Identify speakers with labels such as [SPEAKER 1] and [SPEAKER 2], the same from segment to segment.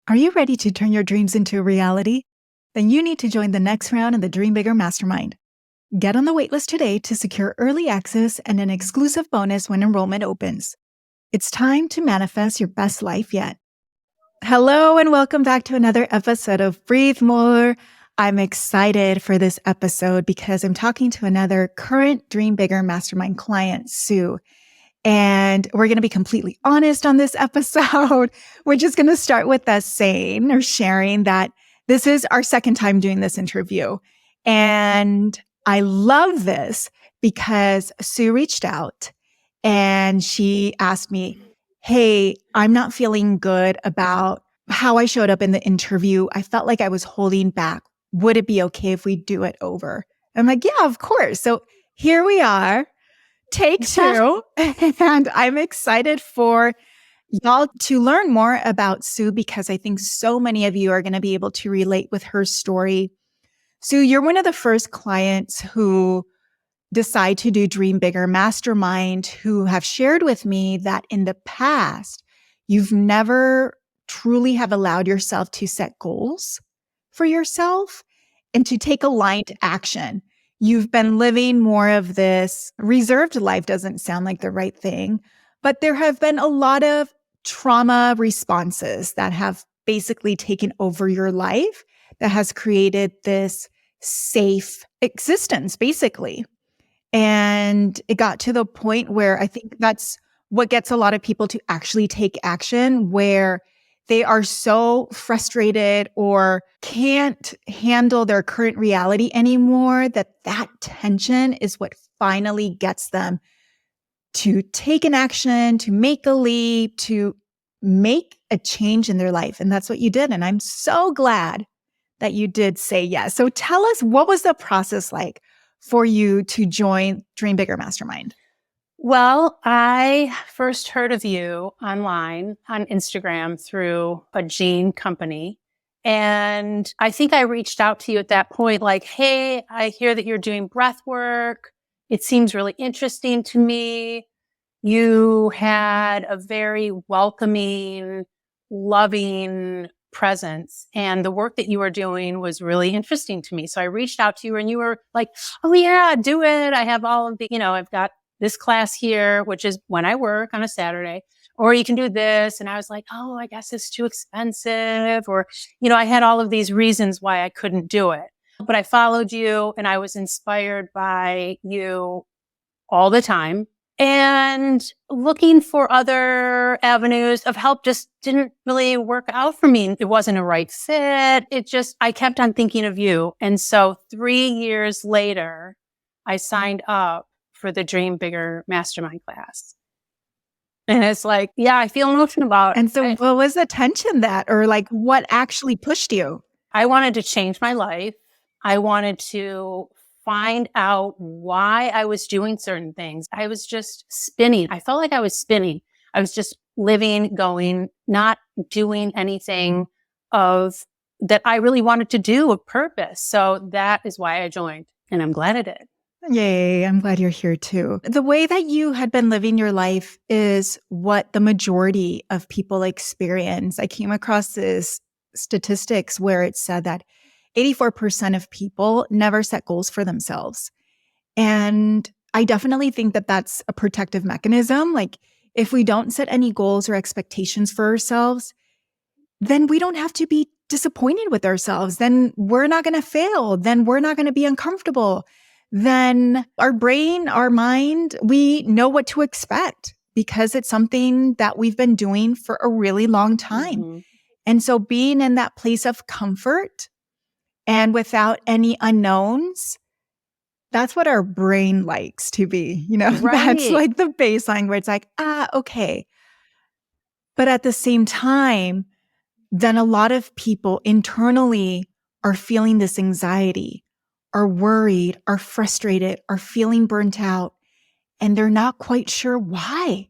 [SPEAKER 1] Are you ready to turn your dreams into a reality? Then you need to join the next round in the Dream Bigger Mastermind. Get on the waitlist today to secure early access and an exclusive bonus when enrollment opens. It's time to manifest your best life yet. Hello, and welcome back to another episode of Breathe More. I'm excited for this episode because I'm talking to another current Dream Bigger Mastermind client, Sue. And we're going to be completely honest on this episode. We're just going to start with us saying or sharing that this is our second time doing this interview. And I love this because Sue reached out and she asked me, hey, I'm not feeling good about how I showed up in the interview. I felt like I was holding back. Would it be okay if we do it over? I'm like, yeah, of course. So here we are. Take two. And I'm excited for y'all to learn more about Sue because I think so many of you are going to be able to relate with her story. Sue, you're one of the first clients who decide to do Dream Bigger Mastermind who have shared with me that in the past, you've never truly have allowed yourself to set goals for yourself and to take aligned action. You've been living more of this reserved life, doesn't sound like the right thing, but there have been a lot of trauma responses that have basically taken over your life that has created this safe existence, basically. And it got to the point where I think that's what gets a lot of people to actually take action, where they are so frustrated or can't handle their current reality anymore that tension is what finally gets them to take an action, to make a leap, to make a change in their life. And that's what you did. And I'm so glad that you did say yes. So tell us, what was the process like for you to join Dream Bigger Mastermind?
[SPEAKER 2] Well, I first heard of you online on Instagram through a jean company. And I think I reached out to you at that point, like, hey, I hear that you're doing breath work. It seems really interesting to me. You had a very welcoming, loving presence, and the work that you were doing was really interesting to me. So I reached out to you and you were like, oh yeah, do it. I have all of the, I've got this class here, which is when I work on a Saturday, or you can do this. And I was like, oh, I guess it's too expensive. Or, I had all of these reasons why I couldn't do it. But I followed you and I was inspired by you all the time. And looking for other avenues of help just didn't really work out for me. It wasn't a right fit. I kept on thinking of you. And so 3 years later, I signed up for the Dream Bigger Mastermind class. And it's like, yeah, I feel emotional about it.
[SPEAKER 1] And so what was the tension or like what actually pushed you?
[SPEAKER 2] I wanted to change my life. I wanted to find out why I was doing certain things. I was just spinning. I felt like I was spinning. I was just living, going, not doing anything of that I really wanted to do of purpose. So that is why I joined, and I'm glad I did.
[SPEAKER 1] Yay, I'm glad you're here too. The way that you had been living your life is what the majority of people experience. I came across this statistics where it said that 84% of people never set goals for themselves. And I definitely think that that's a protective mechanism. Like if we don't set any goals or expectations for ourselves, then we don't have to be disappointed with ourselves. Then we're not going to fail. Then we're not going to be uncomfortable. Then our brain, our mind, we know what to expect because it's something that we've been doing for a really long time. Mm-hmm. And so being in that place of comfort and without any unknowns, that's what our brain likes to be, Right. That's like the baseline where it's like, okay. But at the same time, then a lot of people internally are feeling this anxiety, are worried, are frustrated, are feeling burnt out, and they're not quite sure why.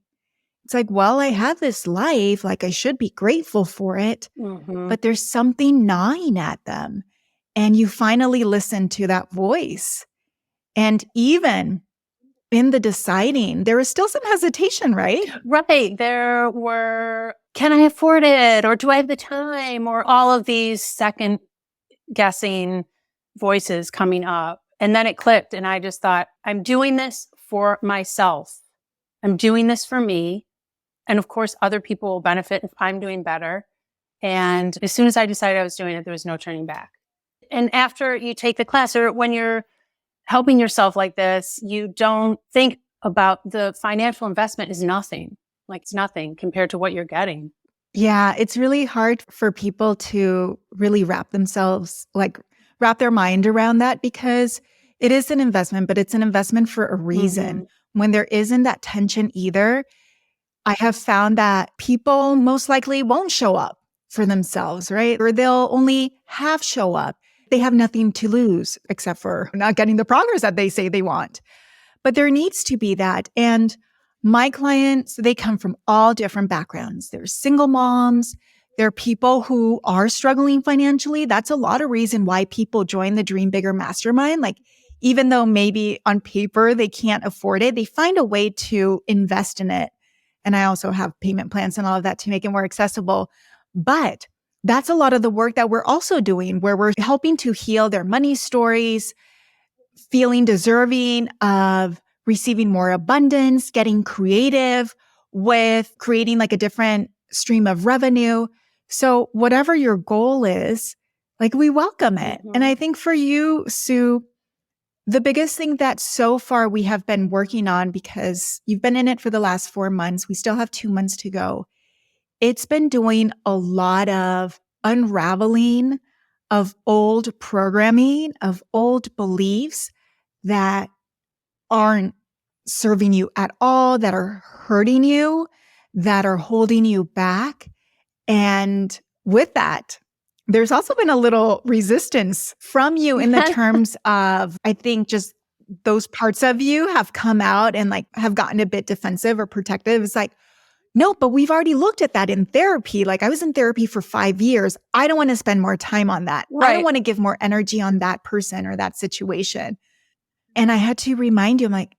[SPEAKER 1] It's like, well, I have this life, like I should be grateful for it, but there's something gnawing at them. And you finally listen to that voice. And even in the deciding, there was still some hesitation, right?
[SPEAKER 2] Right. There were can I afford it? Or do I have the time? Or all of these second guessing voices coming up. And then it clicked. And I just thought, I'm doing this for myself. I'm doing this for me. And of course, other people will benefit if I'm doing better. And as soon as I decided I was doing it, there was no turning back. And after you take the class, or when you're helping yourself like this, you don't think about the financial investment is nothing. Like it's nothing compared to what you're getting.
[SPEAKER 1] Yeah, it's really hard for people to really wrap their mind around that because it is an investment, but it's an investment for a reason. When there isn't that tension either, I have found that people most likely won't show up for themselves, right? Or they'll only half show up. They have nothing to lose except for not getting the progress that they say they want. But there needs to be that. And my clients, they come from all different backgrounds. They're single moms. They're people who are struggling financially. That's a lot of reason why people join the Dream Bigger Mastermind. Like, even though maybe on paper they can't afford it, they find a way to invest in it. And I also have payment plans and all of that to make it more accessible. But that's a lot of the work that we're also doing, where we're helping to heal their money stories, feeling deserving of receiving more abundance, getting creative with creating like a different stream of revenue. So whatever your goal is, like we welcome it. And I think for you, Sue, the biggest thing that so far we have been working on, because you've been in it for the last 4 months, we still have 2 months to go. It's been doing a lot of unraveling of old programming, of old beliefs that aren't serving you at all, that are hurting you, that are holding you back. And with that, there's also been a little resistance from you in the terms of, I think, just those parts of you have come out and like have gotten a bit defensive or protective. It's like, no, but we've already looked at that in therapy. Like I was in therapy for 5 years. I don't want to spend more time on that.
[SPEAKER 2] Right.
[SPEAKER 1] I don't want to give more energy on that person or that situation. And I had to remind you, I'm like,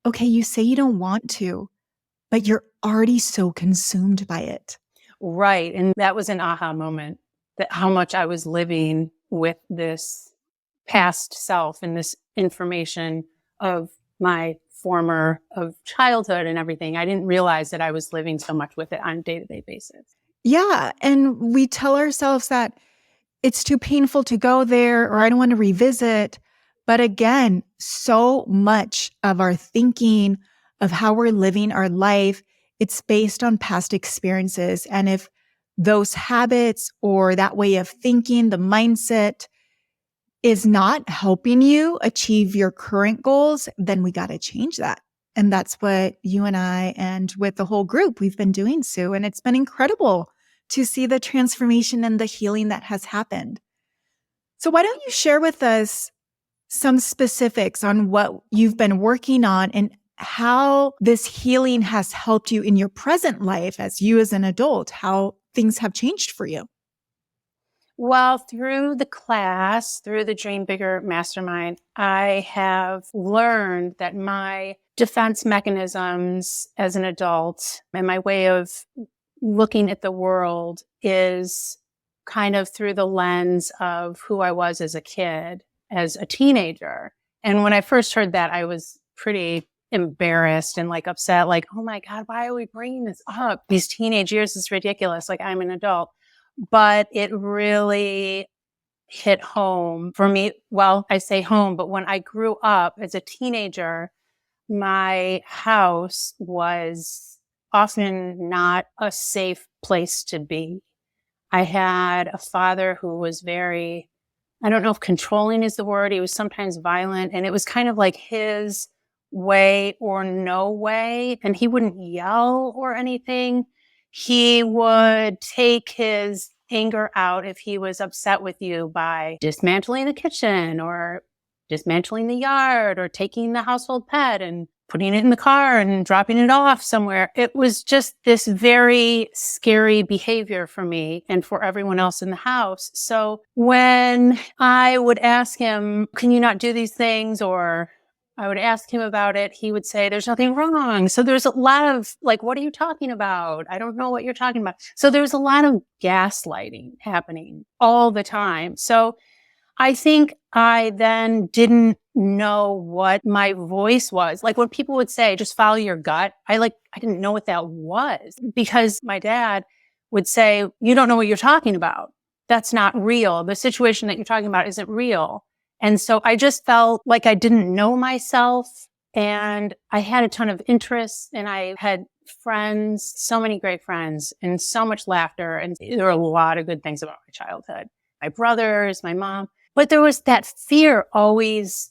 [SPEAKER 1] okay, you say you don't want to, but you're already so consumed by it.
[SPEAKER 2] Right. And that was an aha moment, that how much I was living with this past self and this information of my former of childhood and everything. I didn't realize that I was living so much with it on a day-to-day basis.
[SPEAKER 1] Yeah. And we tell ourselves that it's too painful to go there, or I don't want to revisit. But again, so much of our thinking of how we're living our life, it's based on past experiences. And if those habits or that way of thinking, the mindset is not helping you achieve your current goals, then we got to change that. And that's what you and I, and with the whole group, we've been doing, Sue. And it's been incredible to see the transformation and the healing that has happened. So why don't you share with us some specifics on what you've been working on and how this healing has helped you in your present life as you as an adult, how things have changed for you?
[SPEAKER 2] Well, through the class, through the Dream Bigger Mastermind, I have learned that my defense mechanisms as an adult and my way of looking at the world is kind of through the lens of who I was as a kid, as a teenager. And when I first heard that, I was pretty embarrassed and like upset, like, oh my God, why are we bringing this up? These teenage years is ridiculous. Like I'm an adult. But it really hit home for me. Well, I say home, but when I grew up as a teenager, my house was often not a safe place to be. I had a father who was very, I don't know if controlling is the word. He was sometimes violent, and it was kind of like his way or no way. And he wouldn't yell or anything. He would take his anger out if he was upset with you by dismantling the kitchen or dismantling the yard or taking the household pet and putting it in the car and dropping it off somewhere. It was just this very scary behavior for me and for everyone else in the house. So when I would ask him, can you not do these things? Or I would ask him about it. He would say, there's nothing wrong. So there's a lot of like, what are you talking about? I don't know what you're talking about. So there's a lot of gaslighting happening all the time. So I think I then didn't know what my voice was. Like when people would say, just follow your gut, I didn't know what that was because my dad would say, you don't know what you're talking about. That's not real. The situation that you're talking about isn't real. And so I just felt like I didn't know myself, and I had a ton of interests, and I had friends, so many great friends, and so much laughter. And there were a lot of good things about my childhood. My brothers, my mom. But there was that fear always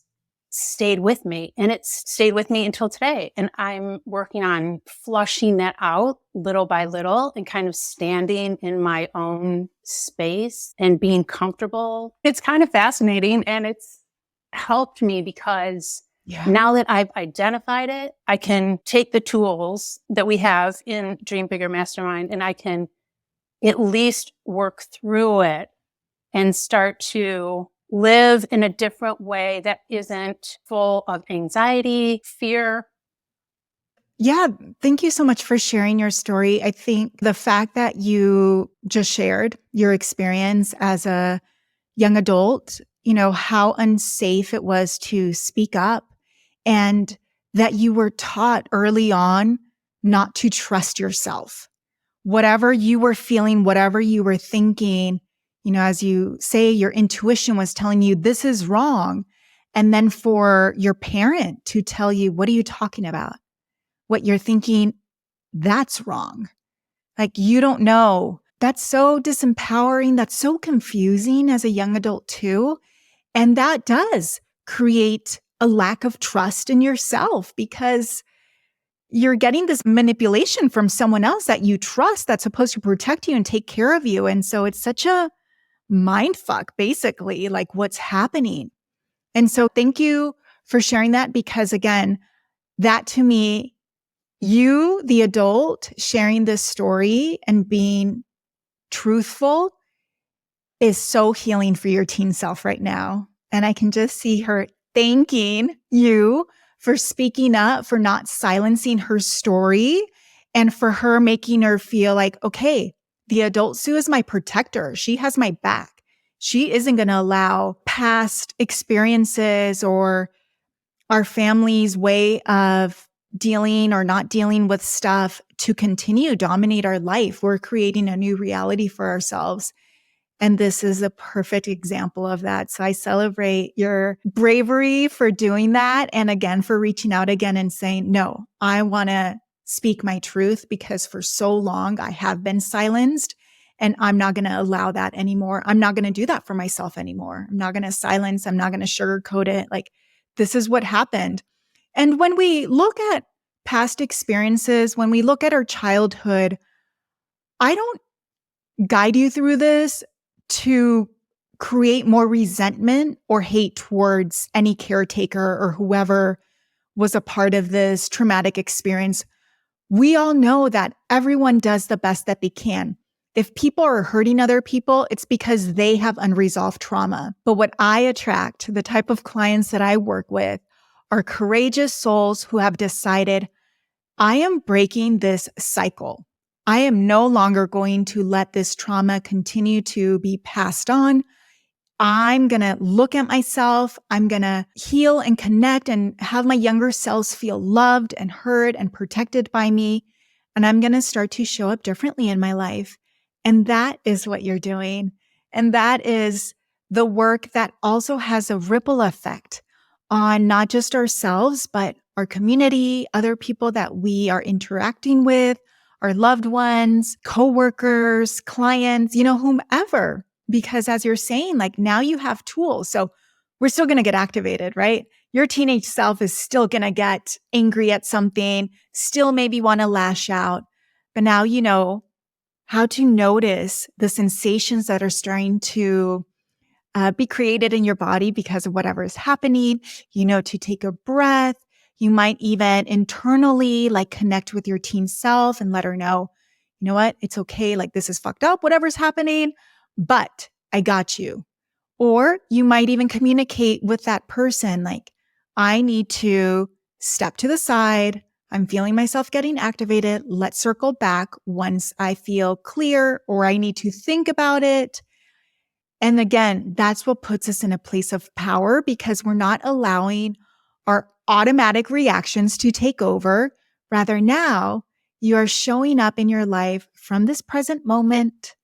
[SPEAKER 2] stayed with me, and it's stayed with me until today. And I'm working on flushing that out little by little and kind of standing in my own space and being comfortable. It's kind of fascinating, and it's helped me because now that I've identified it, I can take the tools that we have in Dream Bigger Mastermind and I can at least work through it and start to live in a different way that isn't full of anxiety, fear.
[SPEAKER 1] Yeah, thank you so much for sharing your story. I think the fact that you just shared your experience as a young adult, how unsafe it was to speak up, and that you were taught early on not to trust yourself. Whatever you were feeling, whatever you were thinking, as you say, your intuition was telling you this is wrong. And then for your parent to tell you, what are you talking about? What you're thinking, that's wrong. Like, you don't know. That's so disempowering. That's so confusing as a young adult too. And that does create a lack of trust in yourself because you're getting this manipulation from someone else that you trust that's supposed to protect you and take care of you. And so it's such a mind fuck, basically, like what's happening. And so thank you for sharing that because, again, that to me, you, the adult, sharing this story and being truthful is so healing for your teen self right now. And I can just see her thanking you for speaking up, for not silencing her story, and for her making her feel like, okay, the adult Sue is my protector. She has my back. She isn't going to allow past experiences or our family's way of dealing or not dealing with stuff to continue dominate our life. We're creating a new reality for ourselves. And this is a perfect example of that. So I celebrate your bravery for doing that. And again, for reaching out again and saying, no, I want to speak my truth because for so long I have been silenced and I'm not going to allow that anymore. I'm not going to do that for myself anymore. I'm not going to silence. I'm not going to sugarcoat it. Like, this is what happened. And when we look at past experiences, when we look at our childhood, I don't guide you through this to create more resentment or hate towards any caretaker or whoever was a part of this traumatic experience. We all know that everyone does the best that they can. If people are hurting other people, it's because they have unresolved trauma. But what I attract, the type of clients that I work with, are courageous souls who have decided, I am breaking this cycle. I am no longer going to let this trauma continue to be passed on. I'm going to look at myself. I'm going to heal and connect and have my younger selves feel loved and heard and protected by me. And I'm going to start to show up differently in my life. And that is what you're doing. And that is the work that also has a ripple effect on not just ourselves, but our community, other people that we are interacting with, our loved ones, coworkers, clients, whomever. Because as you're saying, like, now you have tools. So we're still going to get activated, right? Your teenage self is still going to get angry at something, still maybe want to lash out. But now you know how to notice the sensations that are starting to be created in your body because of whatever is happening, to take a breath. You might even internally connect with your teen self and let her know, you know what, it's okay. Like, this is fucked up, whatever's happening, but I got you. Or you might even communicate with that person like, I need to step to the side. I'm feeling myself getting activated. Let's circle back once I feel clear, or I need to think about it. And again, that's what puts us in a place of power, because we're not allowing our automatic reactions to take over. Rather, now you are showing up in your life from this present moment,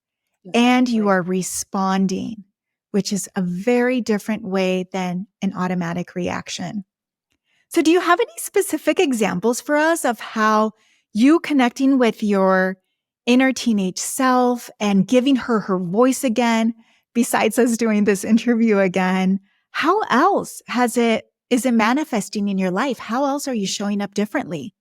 [SPEAKER 1] and you are responding, which is a very different way than an automatic reaction. So do you have any specific examples for us of how you connecting with your inner teenage self and giving her her voice again, besides us doing this interview again, how else is it manifesting in your life? How else are you showing up differently?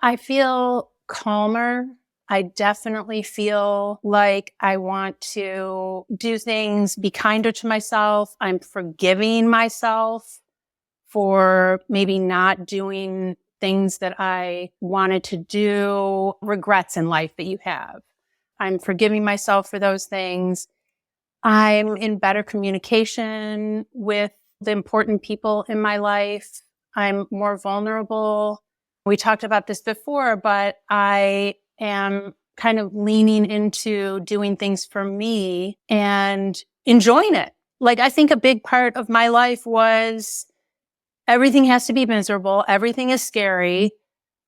[SPEAKER 2] I feel calmer. I definitely feel like I want to do things, be kinder to myself. I'm forgiving myself for maybe not doing things that I wanted to do, regrets in life that you have. I'm forgiving myself for those things. I'm in better communication with the important people in my life. I'm more vulnerable. We talked about this before, but I am kind of leaning into doing things for me and enjoying it. Like, I think a big part of my life was everything has to be miserable. Everything is scary,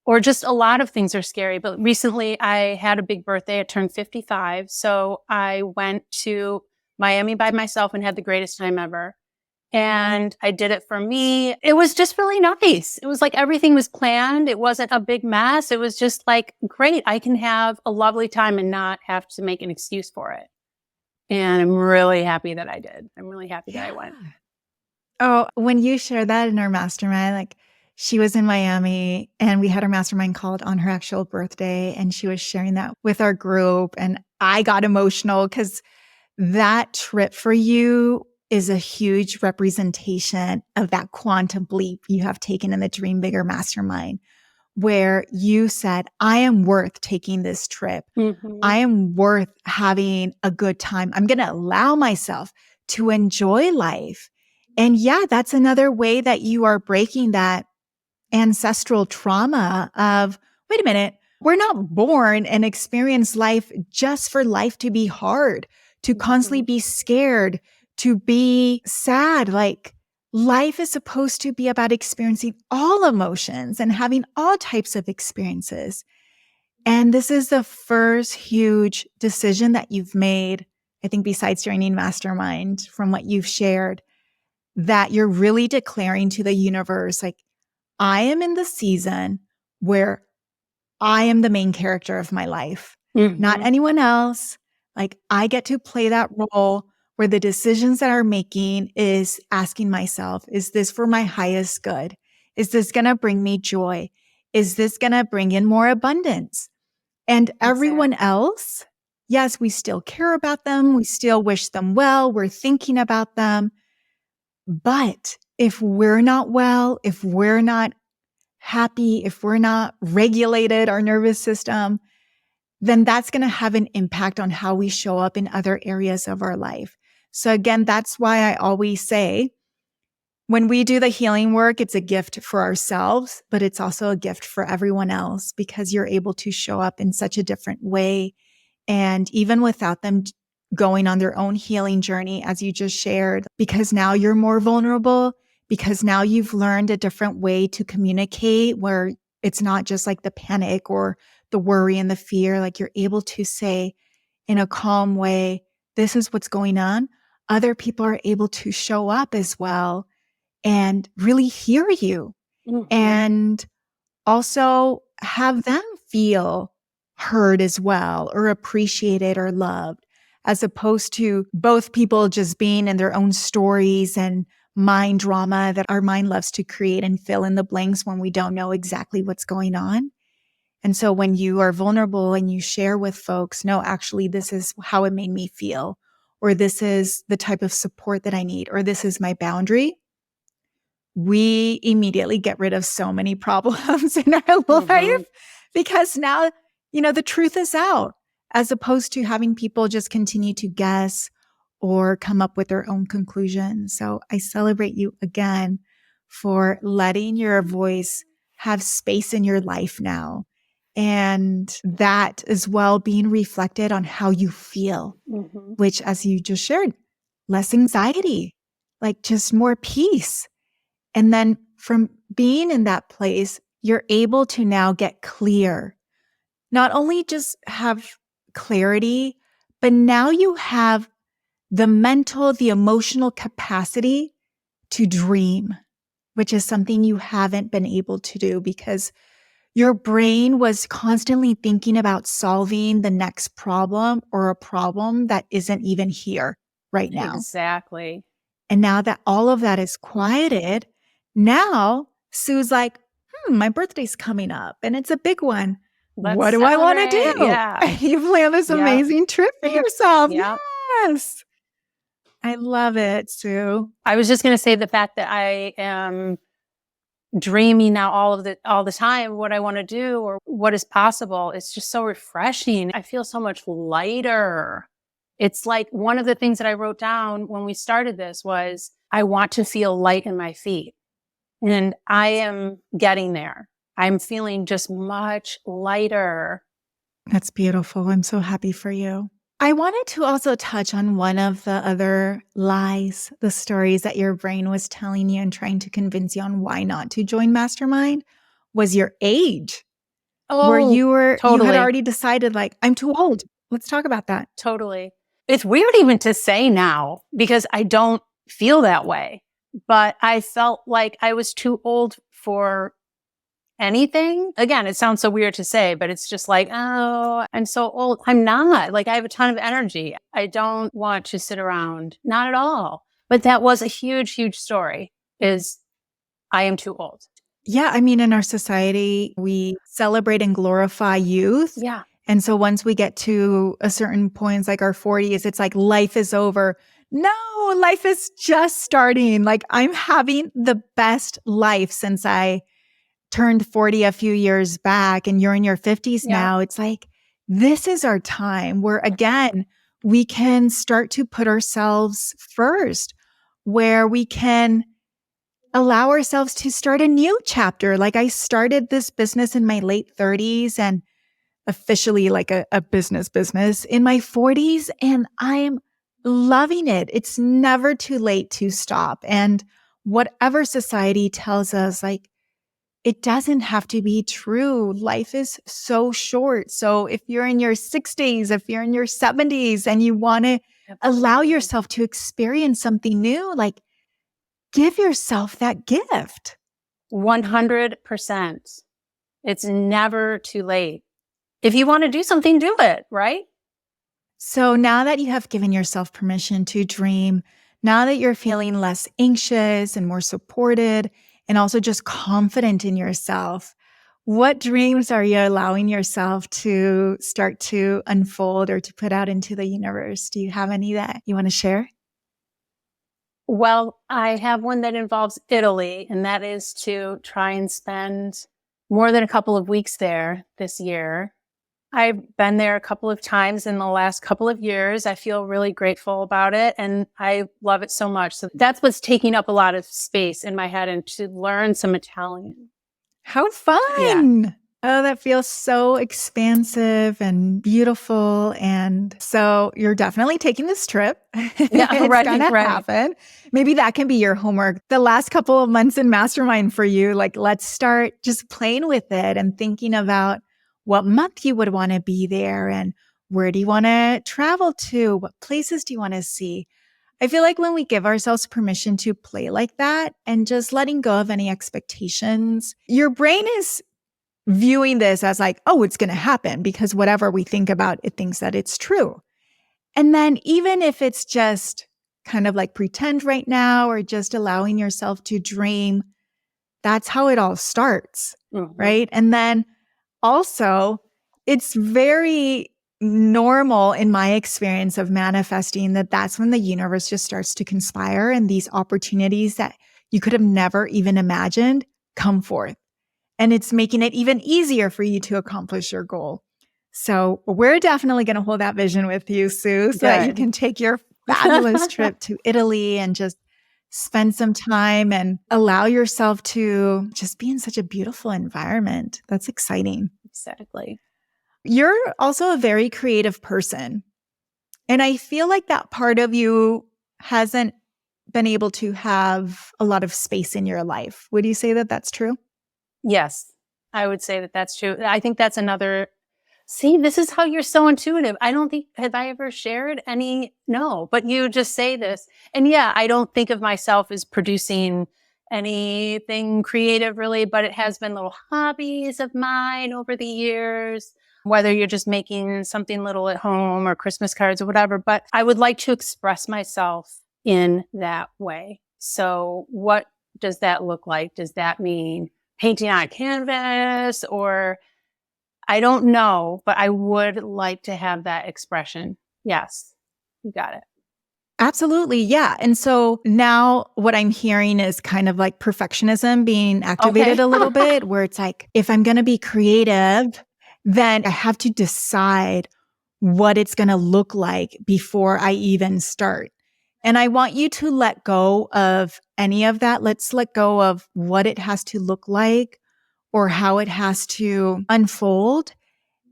[SPEAKER 2] or just a lot of things are scary. But recently I had a big birthday. I turned 55. So I went to Miami by myself and had the greatest time ever. And I did it for me. It was just really nice. It was like everything was planned. It wasn't a big mess. It was just like, great. I can have a lovely time and not have to make an excuse for it. And I'm really happy that I did. I'm really happy that I went.
[SPEAKER 1] Oh, when you shared that in our mastermind, like she was in Miami and we had our mastermind called on her actual birthday, and she was sharing that with our group. And I got emotional because that trip for you is a huge representation of that quantum leap you have taken in the Dream Bigger Mastermind, where you said, I am worth taking this trip.
[SPEAKER 2] Mm-hmm.
[SPEAKER 1] I am worth having a good time. I'm going to allow myself to enjoy life. And yeah, that's another way that you are breaking that ancestral trauma of, wait a minute, we're not born and experience life just for life to be hard, to constantly be scared, to be sad. Like, life is supposed to be about experiencing all emotions and having all types of experiences. And this is the first huge decision that you've made, I think, besides joining Mastermind, from what you've shared, that you're really declaring to the universe, like, I am in the season where I am the main character of my life, not anyone else. Like, I get to play that role where the decisions that I'm making is asking myself, is this for my highest good? Is this going to bring me joy? Is this going to bring in more abundance? And everyone else, yes, we still care about them. We still wish them well. We're thinking about them. But if we're not well, if we're not happy, if we're not regulated, our nervous system, then that's going to have an impact on how we show up in other areas of our life. So again, that's why I always say, when we do the healing work, it's a gift for ourselves, but it's also a gift for everyone else, because you're able to show up in such a different way. And even without them going on their own healing journey, as you just shared, because now you're more vulnerable, because now you've learned a different way to communicate, where it's not just like the panic or the worry and the fear. Like, you're able to say in a calm way, this is what's going on. Other people are able to show up as well and really hear you, and also have them feel heard as well, or appreciated or loved, as opposed to both people just being in their own stories and mind drama that our mind loves to create and fill in the blanks when we don't know exactly what's going on. And so when you are vulnerable and you share with folks, no, actually, this is how it made me feel, or this is the type of support that I need, or this is my boundary, we immediately get rid of so many problems in our life, because now, the truth is out, as opposed to having people just continue to guess or come up with their own conclusions. So I celebrate you again for letting your voice have space in your life now. And that as well being reflected on how you feel, which, as you just shared, less anxiety, like just more peace. And then from being in that place, you're able to now get clear. Not only just have clarity, but now you have the mental, the emotional capacity to dream, which is something you haven't been able to do because your brain was constantly thinking about solving the next problem or a problem that isn't even here right now.
[SPEAKER 2] Exactly.
[SPEAKER 1] And now that all of that is quieted, now Sue's like, my birthday's coming up and it's a big one. What do I want to do?
[SPEAKER 2] Yeah.
[SPEAKER 1] You plan this amazing trip for yourself.
[SPEAKER 2] Yep.
[SPEAKER 1] Yes. I love it, Sue.
[SPEAKER 2] I was just going to say the fact that I am dreaming now all the time what I want to do or what is possible. It's just so refreshing. I feel so much lighter. It's like one of the things that I wrote down when we started this was I want to feel light in my feet. And I am getting there. I'm feeling just much lighter.
[SPEAKER 1] That's beautiful. I'm so happy for you. I wanted to also touch on one of the other lies, the stories that your brain was telling you and trying to convince you on why not to join Mastermind was your age. Where you had already decided like, I'm too old. Let's talk about that.
[SPEAKER 2] Totally. It's weird even to say now because I don't feel that way, but I felt like I was too old for anything. Again, it sounds so weird to say, but it's just like, oh, I'm so old. I'm not. Like I have a ton of energy. I don't want to sit around. Not at all. But that was a huge, huge story is I am too old.
[SPEAKER 1] Yeah. I mean, in our society, we celebrate and glorify youth.
[SPEAKER 2] Yeah.
[SPEAKER 1] And so once we get to a certain point, like our 40s, it's like life is over. No, life is just starting. Like I'm having the best life since I turned 40 a few years back and you're in your 50s now. It's like, this is our time where again, we can start to put ourselves first, where we can allow ourselves to start a new chapter. Like I started this business in my late 30s and officially like a business in my 40s. And I'm loving it. It's never too late to stop. And whatever society tells us, like, it doesn't have to be true. Life is so short. So if you're in your 60s, if you're in your 70s and you want to allow yourself to experience something new, like give yourself that gift.
[SPEAKER 2] 100%. It's never too late. If you want to do something, do it, right?
[SPEAKER 1] So now that you have given yourself permission to dream, now that you're feeling less anxious and more supported, and also just confident in yourself, what dreams are you allowing yourself to start to unfold or to put out into the universe? Do you have any that you want to share?
[SPEAKER 2] Well, I have one that involves Italy, and that is to try and spend more than a couple of weeks there this year. I've been there a couple of times in the last couple of years. I feel really grateful about it and I love it so much. So that's what's taking up a lot of space in my head and to learn some Italian.
[SPEAKER 1] How fun. Yeah. Oh, that feels so expansive and beautiful. And so you're definitely taking this trip.
[SPEAKER 2] Yeah,
[SPEAKER 1] it's going to happen. Maybe that can be your homework. The last couple of months in Mastermind for you, like let's start just playing with it and thinking about what month you would want to be there and where do you want to travel to? What places do you want to see? I feel like when we give ourselves permission to play like that and just letting go of any expectations, your brain is viewing this as like, oh, it's going to happen because whatever we think about, it thinks that it's true. And then even if it's just kind of like pretend right now or just allowing yourself to dream, that's how it all starts, right? And then also, it's very normal in my experience of manifesting that that's when the universe just starts to conspire and these opportunities that you could have never even imagined come forth. And it's making it even easier for you to accomplish your goal. So we're definitely going to hold that vision with you, Sue, so that you can take your fabulous trip to Italy and just spend some time and allow yourself to just be in such a beautiful environment. That's exciting.
[SPEAKER 2] Exactly.
[SPEAKER 1] You're also a very creative person. And I feel like that part of you hasn't been able to have a lot of space in your life. Would you say that that's true?
[SPEAKER 2] Yes, I would say that that's true. I think that's another. See, this is how you're so intuitive. I don't think, have I ever shared any? No, but you just say this. And yeah, I don't think of myself as producing anything creative really, but it has been little hobbies of mine over the years, whether you're just making something little at home or Christmas cards or whatever. But I would like to express myself in that way. So what does that look like? Does that mean painting on a canvas, or I don't know, but I would like to have that expression. Yes, you got it.
[SPEAKER 1] Absolutely. Yeah. And so now what I'm hearing is kind of like perfectionism being activated
[SPEAKER 2] Okay.
[SPEAKER 1] a little bit, where it's like, if I'm going to be creative, then I have to decide what it's going to look like before I even start. And I want you to let go of any of that. Let's let go of what it has to look like or how it has to unfold,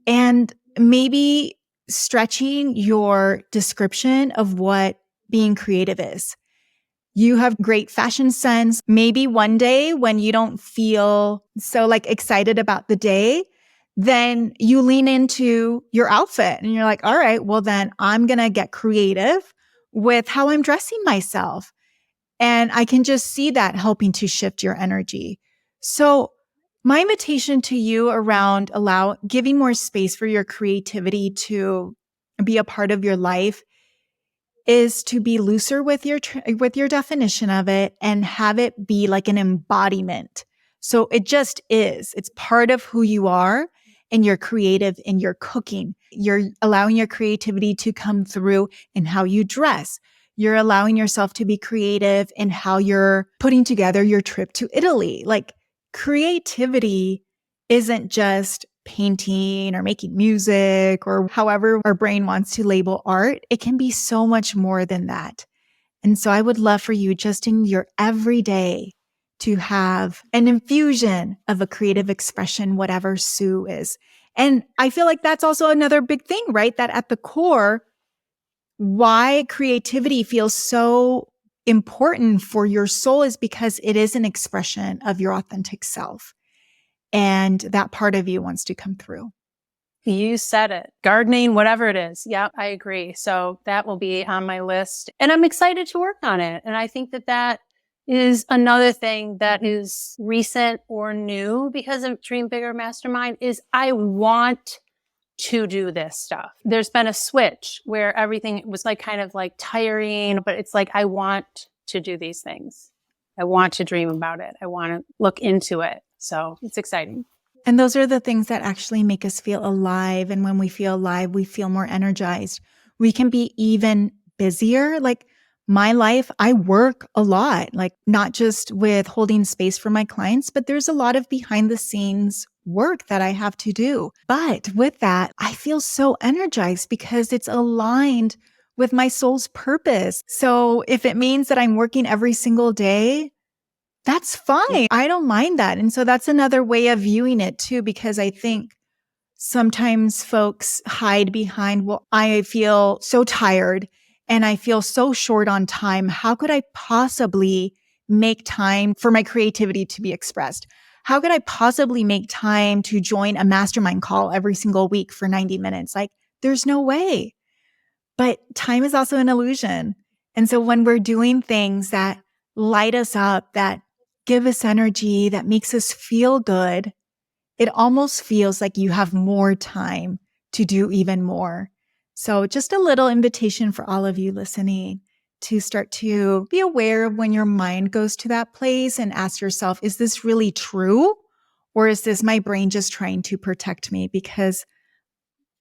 [SPEAKER 1] and maybe stretching your description of what being creative is. You have great fashion sense. Maybe one day when you don't feel so like excited about the day, then you lean into your outfit and you're like, all right, well then I'm going to get creative with how I'm dressing myself. And I can just see that helping to shift your energy. So my invitation to you around giving more space for your creativity to be a part of your life is to be looser with with your definition of it and have it be like an embodiment. So it just is. It's part of who you are, and you're creative in your cooking. You're allowing your creativity to come through in how you dress. You're allowing yourself to be creative in how you're putting together your trip to Italy. Like, creativity isn't just painting or making music or however our brain wants to label art. It can be so much more than that. And so I would love for you just in your everyday to have an infusion of a creative expression, whatever Sue is. And I feel like that's also another big thing, right? That at the core, why creativity feels so important for your soul is because it is an expression of your authentic self. And that part of you wants to come through.
[SPEAKER 2] You said it. Gardening, whatever it is. Yeah, I agree. So that will be on my list. And I'm excited to work on it. And I think that that is another thing that is recent or new because of Dream Bigger Mastermind is I want to do this stuff. There's been a switch where everything was like kind of like tiring, but it's like, I want to do these things. I want to dream about it. I want to look into it. So it's exciting.
[SPEAKER 1] And those are the things that actually make us feel alive. And when we feel alive, we feel more energized. We can be even busier. Like my life, I work a lot, like not just with holding space for my clients, but there's a lot of behind the scenes work that I have to do. But with that, I feel so energized because it's aligned with my soul's purpose. So if it means that I'm working every single day, that's fine. I don't mind that. And so that's another way of viewing it too, because I think sometimes folks hide behind, well, I feel so tired and I feel so short on time. How could I possibly make time for my creativity to be expressed? How could I possibly make time to join a mastermind call every single week for 90 minutes? Like, there's no way. But time is also an illusion. And so when we're doing things that light us up, that give us energy, that makes us feel good, it almost feels like you have more time to do even more. So just a little invitation for all of you listening to start to be aware of when your mind goes to that place and ask yourself, is this really true? Or is this my brain just trying to protect me? Because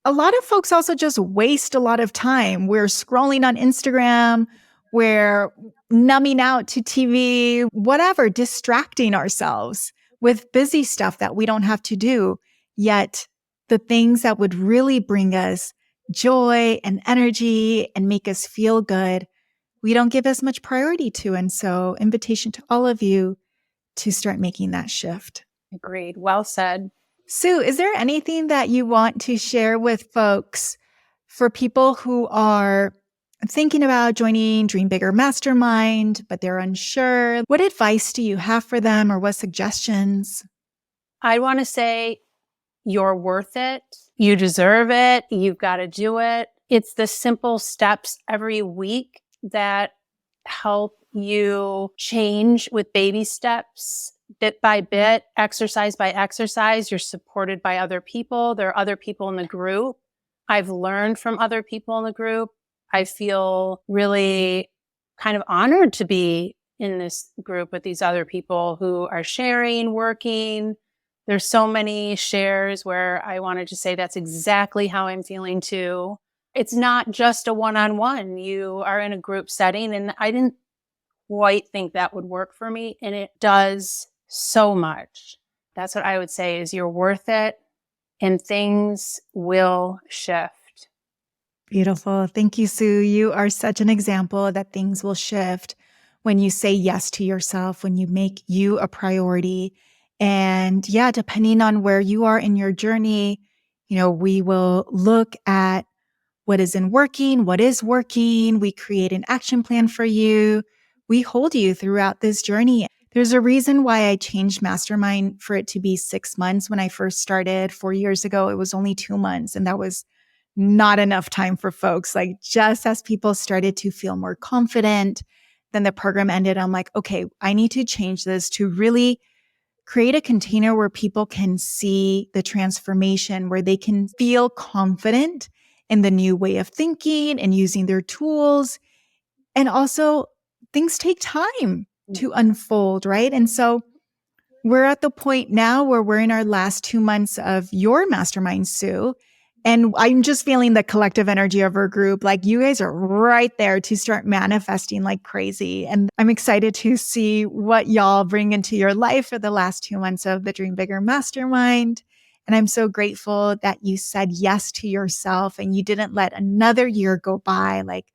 [SPEAKER 1] a lot of folks also just waste a lot of time. We're scrolling on Instagram, we're numbing out to TV, whatever, distracting ourselves with busy stuff that we don't have to do. Yet the things that would really bring us joy and energy and make us feel good, we don't give as much priority to. And so invitation to all of you to start making that shift.
[SPEAKER 2] Agreed. Well said.
[SPEAKER 1] Sue, is there anything that you want to share with folks for people who are thinking about joining Dream Bigger Mastermind, but they're unsure? What advice do you have for them or what suggestions?
[SPEAKER 2] I want to say you're worth it. You deserve it. You've got to do it. It's the simple steps every week that help you change with baby steps, bit by bit, exercise by exercise. You're supported by other people. There are other people in the group. I've learned from other people in the group. I feel really kind of honored to be in this group with these other people who are sharing, working. There's so many shares where I wanted to say that's exactly how I'm feeling too. It's not just a one-on-one. You are in a group setting, and I didn't quite think that would work for me, and it does so much. That's what I would say is you're worth it, and things will shift.
[SPEAKER 1] Beautiful. Thank you, Sue. You are such an example that things will shift when you say yes to yourself, when you make you a priority. And yeah, depending on where you are in your journey, we will look at what isn't working, what is working. We create an action plan for you. We hold you throughout this journey. There's a reason why I changed Mastermind for it to be 6 months. When I first started 4 years ago, it was only 2 months. And that was not enough time for folks. Like just as people started to feel more confident, then the program ended. I'm like, okay, I need to change this to really create a container where people can see the transformation, where they can feel confident in the new way of thinking and using their tools. And also things take time to unfold, right? And so we're at the point now where we're in our last 2 months of your mastermind, Sue. And I'm just feeling the collective energy of our group. Like you guys are right there to start manifesting like crazy. And I'm excited to see what y'all bring into your life for the last 2 months of the Dream Bigger Mastermind. And I'm so grateful that you said yes to yourself and you didn't let another year go by like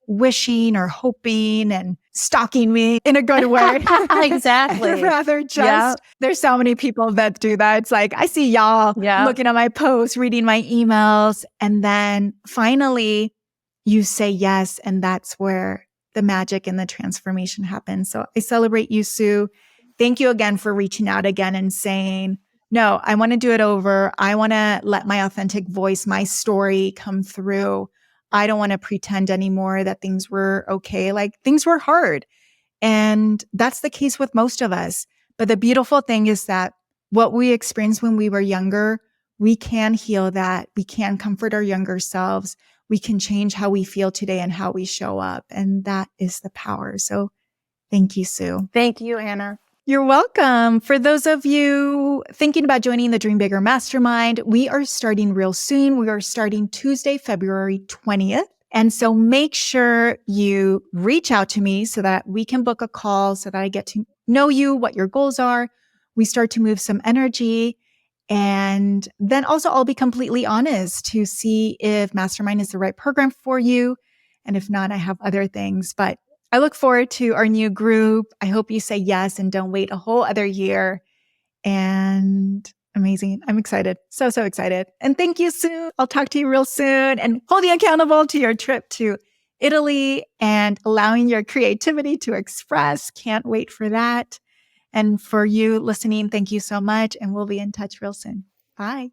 [SPEAKER 1] wishing or hoping and stalking me in a good way.
[SPEAKER 2] Exactly.
[SPEAKER 1] Rather just, there's so many people that do that. It's like, I see y'all looking at my posts, reading my emails, and then finally you say yes. And that's where the magic and the transformation happens. So I celebrate you, Sue. Thank you again for reaching out again and saying, no, I want to do it over. I want to let my authentic voice, my story come through. I don't want to pretend anymore that things were okay. Like things were hard. And that's the case with most of us. But the beautiful thing is that what we experienced when we were younger, we can heal that. We can comfort our younger selves. We can change how we feel today and how we show up. And that is the power. So thank you, Sue.
[SPEAKER 2] Thank you, Anna.
[SPEAKER 1] You're welcome. For those of you thinking about joining the Dream Bigger Mastermind, we are starting real soon. We are starting Tuesday, February 20th. And so make sure you reach out to me so that we can book a call so that I get to know you, what your goals are. We start to move some energy. And then also I'll be completely honest to see if Mastermind is the right program for you. And if not, I have other things. But I look forward to our new group. I hope you say yes and don't wait a whole other year. And amazing. I'm excited. So excited. And thank you, Sue. I'll talk to you real soon and hold you accountable to your trip to Italy and allowing your creativity to express. Can't wait for that. And for you listening, thank you so much. And we'll be in touch real soon. Bye.